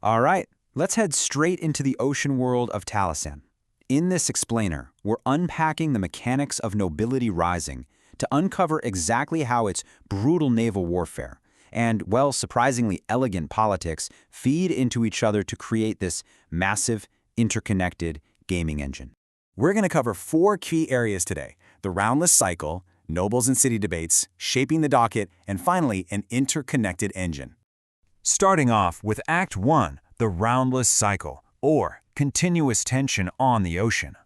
All right, let's head straight into the ocean world of Taliesin. In this explainer, we're unpacking the mechanics of Nobility Rising to uncover exactly how its brutal naval warfare and, well, surprisingly elegant politics feed into each other to create this massive, interconnected gaming engine. We're going to cover 4 key areas today: the roundless cycle, nobles and city debates, shaping the docket, and finally, an interconnected engine. Starting off with Act 1, the roundless cycle, or continuous tension on the ocean.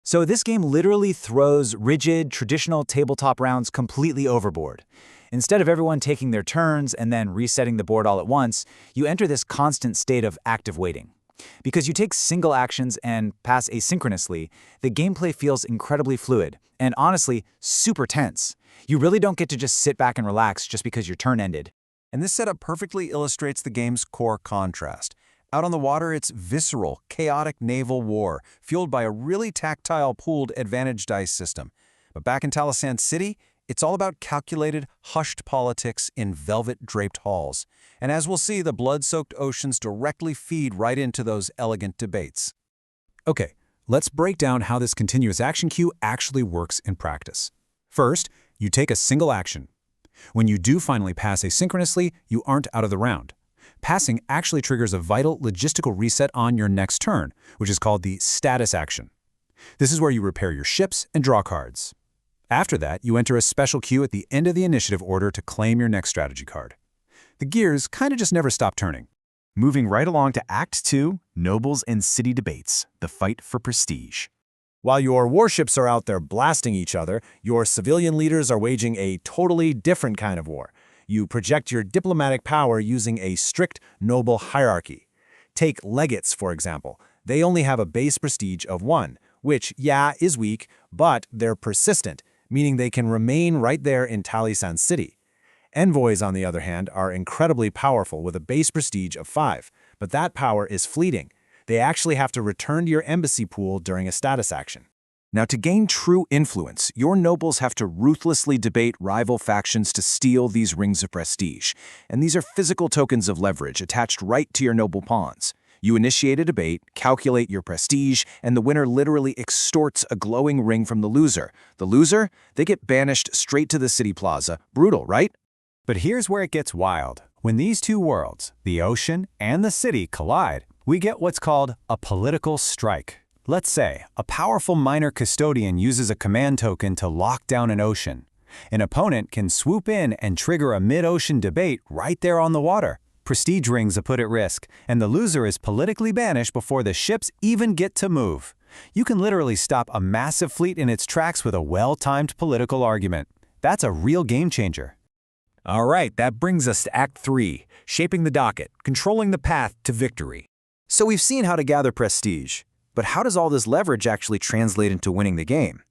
So this game literally throws rigid, traditional tabletop rounds completely overboard. Instead of everyone taking their turns and then resetting the board all at once, you enter this constant state of active waiting. Because you take single actions and pass asynchronously, the gameplay feels incredibly fluid and honestly, super tense. You really don't get to just sit back and relax just because your turn ended. And this setup perfectly illustrates the game's core contrast. Out on the water, it's visceral, chaotic naval war, fueled by a really tactile pooled advantage dice system. But back in Taliesin City, it's all about calculated, hushed politics in velvet-draped halls. And as we'll see, the blood-soaked oceans directly feed right into those elegant debates. Okay, let's break down how this continuous action queue actually works in practice. First, you take a single action. When you do finally pass asynchronously, you aren't out of the round. Passing actually triggers a vital logistical reset on your next turn, which is called the status action. This is where you repair your ships and draw cards. After that, you enter a special queue at the end of the initiative order to claim your next strategy card. The gears kind of just never stop turning. Moving right along to Act 2, Nobles and City Debates, the fight for prestige. While your warships are out there blasting each other, your civilian leaders are waging a totally different kind of war. You project your diplomatic power using a strict noble hierarchy. Take legates, for example. They only have a base prestige of 1, which, yeah, is weak, but they're persistent, meaning they can remain right there in Taliesin City. Envoys, on the other hand, are incredibly powerful with a base prestige of 5, but that power is fleeting. They actually have to return to your embassy pool during a status action. Now, to gain true influence, your nobles have to ruthlessly debate rival factions to steal these rings of prestige. And these are physical tokens of leverage attached right to your noble pawns. You initiate a debate, calculate your prestige, and the winner literally extorts a glowing ring from the loser. The loser? They get banished straight to the city plaza. Brutal, right? But here's where it gets wild. When these two worlds, the ocean and the city, collide, we get what's called a political strike. Let's say a powerful minor custodian uses a command token to lock down an ocean. An opponent can swoop in and trigger a mid-ocean debate right there on the water. Prestige rings are put at risk, and the loser is politically banished before the ships even get to move. You can literally stop a massive fleet in its tracks with a well-timed political argument. That's a real game changer. All right, that brings us to Act 3, shaping the docket, controlling the path to victory. So we've seen how to gather prestige. But how does all this leverage actually translate into winning the game?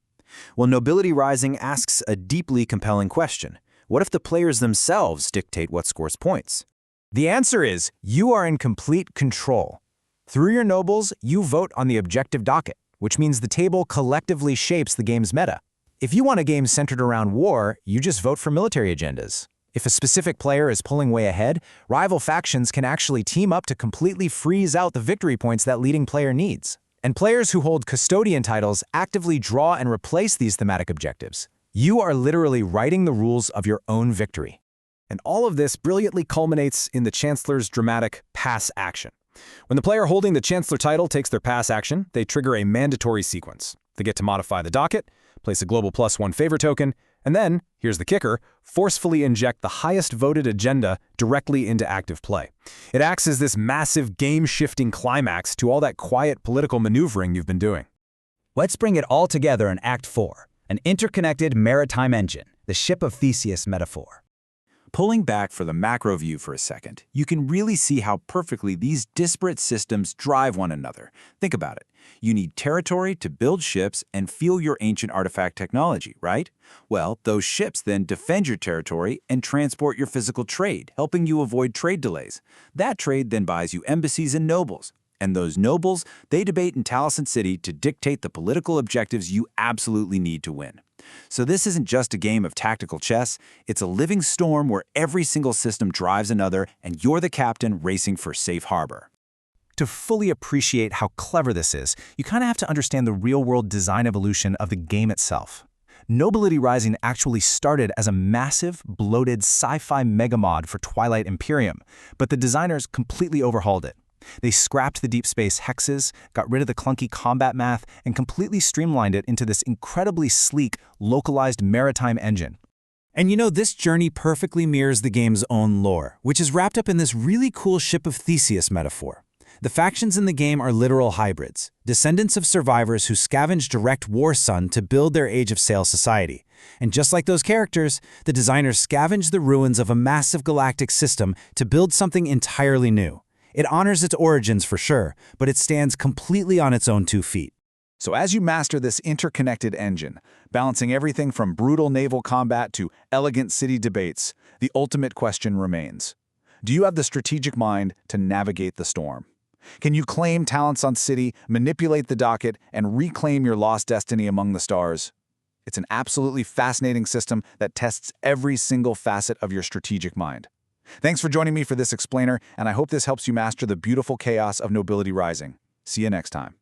Well, Nobility Rising asks a deeply compelling question. What if the players themselves dictate what scores points? The answer is, you are in complete control. Through your nobles, you vote on the objective docket, which means the table collectively shapes the game's meta. If you want a game centered around war, you just vote for military agendas. If a specific player is pulling way ahead, rival factions can actually team up to completely freeze out the victory points that leading player needs. And players who hold custodian titles actively draw and replace these thematic objectives. You are literally writing the rules of your own victory. And all of this brilliantly culminates in the Chancellor's dramatic pass action. When the player holding the Chancellor title takes their pass action, they trigger a mandatory sequence. They get to modify the docket, place a global +1 favor token, and then, here's the kicker, forcefully inject the highest voted agenda directly into active play. It acts as this massive game-shifting climax to all that quiet political maneuvering you've been doing. Let's bring it all together in Act 4, an interconnected maritime engine, the ship of Theseus metaphor. Pulling back for the macro view for a second, you can really see how perfectly these disparate systems drive one another. Think about it. You need territory to build ships and fuel your ancient artifact technology, right? Well, those ships then defend your territory and transport your physical trade, helping you avoid trade delays. That trade then buys you embassies and nobles. And those nobles, they debate in Taliesin City to dictate the political objectives you absolutely need to win. So this isn't just a game of tactical chess, it's a living storm where every single system drives another and you're the captain racing for safe harbor. To fully appreciate how clever this is, you kind of have to understand the real-world design evolution of the game itself. Nobility Rising actually started as a massive, bloated sci-fi megamod for Twilight Imperium, but the designers completely overhauled it. They scrapped the deep space hexes, got rid of the clunky combat math, and completely streamlined it into this incredibly sleek, localized maritime engine. And you know, this journey perfectly mirrors the game's own lore, which is wrapped up in this really cool Ship of Theseus metaphor. The factions in the game are literal hybrids, descendants of survivors who scavenged direct war sun to build their Age of Sail society. And just like those characters, the designers scavenged the ruins of a massive galactic system to build something entirely new. It honors its origins for sure, but it stands completely on its own 2 feet. So as you master this interconnected engine, balancing everything from brutal naval combat to elegant city debates, the ultimate question remains. Do you have the strategic mind to navigate the storm? Can you claim talents on city, manipulate the docket, and reclaim your lost destiny among the stars? It's an absolutely fascinating system that tests every single facet of your strategic mind. Thanks for joining me for this explainer, and I hope this helps you master the beautiful chaos of Nobility Rising. See you next time.